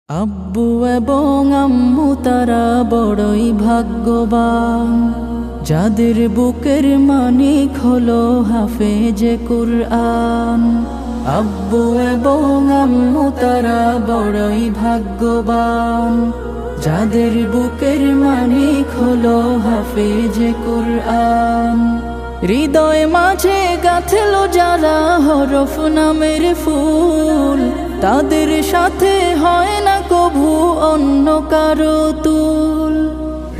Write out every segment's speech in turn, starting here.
আব্বু এবং আম্মু তারা বড়ই ভাগ্যবান, যাদের বুকের মানিক হলো হাফেজে কুরআন। আব্বু এবং আম্মু তারা বড়ই ভাগ্যবান, যাদের বুকের মানিক হলো হাফেজে কুরআন। হৃদয় মাঝে গাঁথলো যারা হরফ নামের ফুল, তাদের সাথে হয় না কভু অন্য কারো তুল।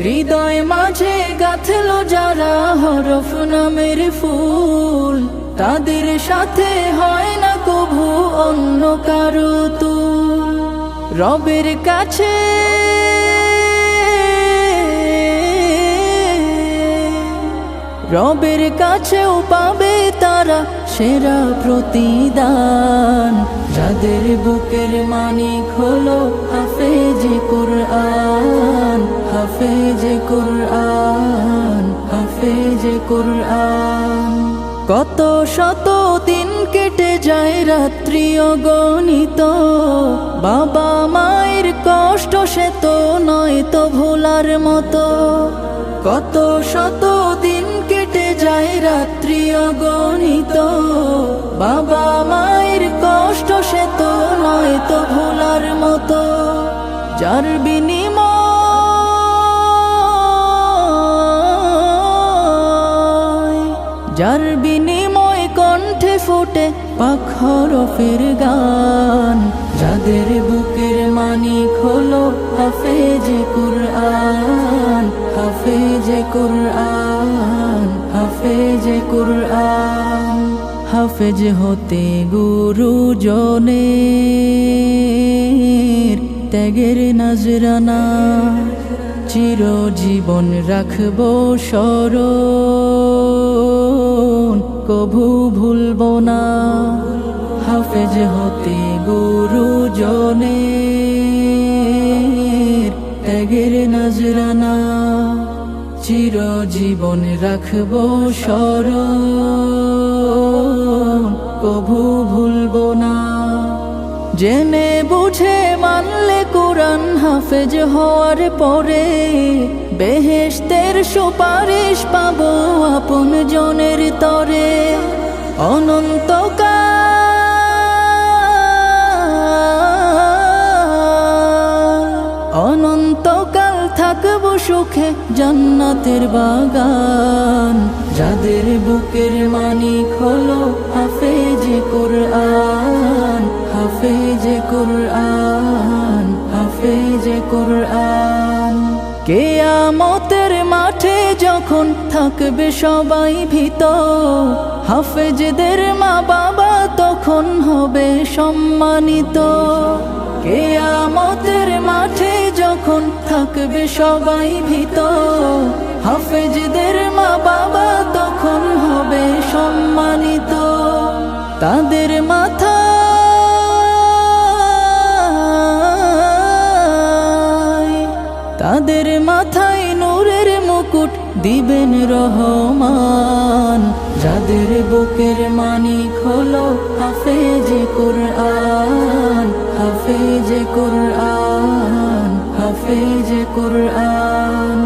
হৃদয় মাঝে গাঁথলো যারা হরফ নামের ফুল, তাদের সাথে হয় না কভু অন্য কারো তুল। রবের কাছে রবের কাছেও পাবে তারা সেরা প্রতিদান, যাদের বুকের মানিক হলো হাফেজে কুরআন। হাফেজে কুরআন, হাফেজে কুরআন। কত শত দিন কেটে যায় রাত্রি অগণিত, বাবা মায়ের কষ্ট সে তো নয় তো ভোলার মতো। কত শত দিন কেটে যায় রাত্রি অগণিত, বাবা মায়ের কষ্ট সে তো নয় তো ভোলার মতো। যার বিনিময় কণ্ঠে ফোটে পাক হরফের গান, যাদের বুকের মানিক হলো হাফেজে কুরআন। হাফেজে কুরআন, হাফেজে কুরআন। হাফেজ হতে গুরুজনের ত্যাগের নজরানা, চিরজীবন রাখবো স্মরণ, কভু ভুলবো না। হাফেজ হতে গুরুজনের ত্যাগের নজরানা, চিরজীবন রাখবো স্মরণ, কভু ভুলবো না। জেনে বুঝে মানলে কুরআন হাফেজ হওয়ার পরে, বেহেশতের সুপারিশ পাবো আপন জনের তরে। অনন্তকাল থাকবো সুখে জান্নাতের বাগান, যাদের বুকের মানিক হলো হাফেজে কুরআন। হাফেজে কুরআন, হাফেজে কুরআন। কিয়ামতের মাঠে যখন থাকবে সবাই ভীত, হাফেজদের মা বাবা তখন হবে সম্মানিত। কিয়ামতের মাঠে যখন থাকবে সবাই ভীত, হাফেজদের মা বাবা তখন হবে সম্মানিত। তাদের মাথায় নূরের মুকুট দিবেন রহমান, যাদের বুকের মানিক হলো হাফেজে কুরআন। হাফেজে কুরআন, হাফেজে কুরআন।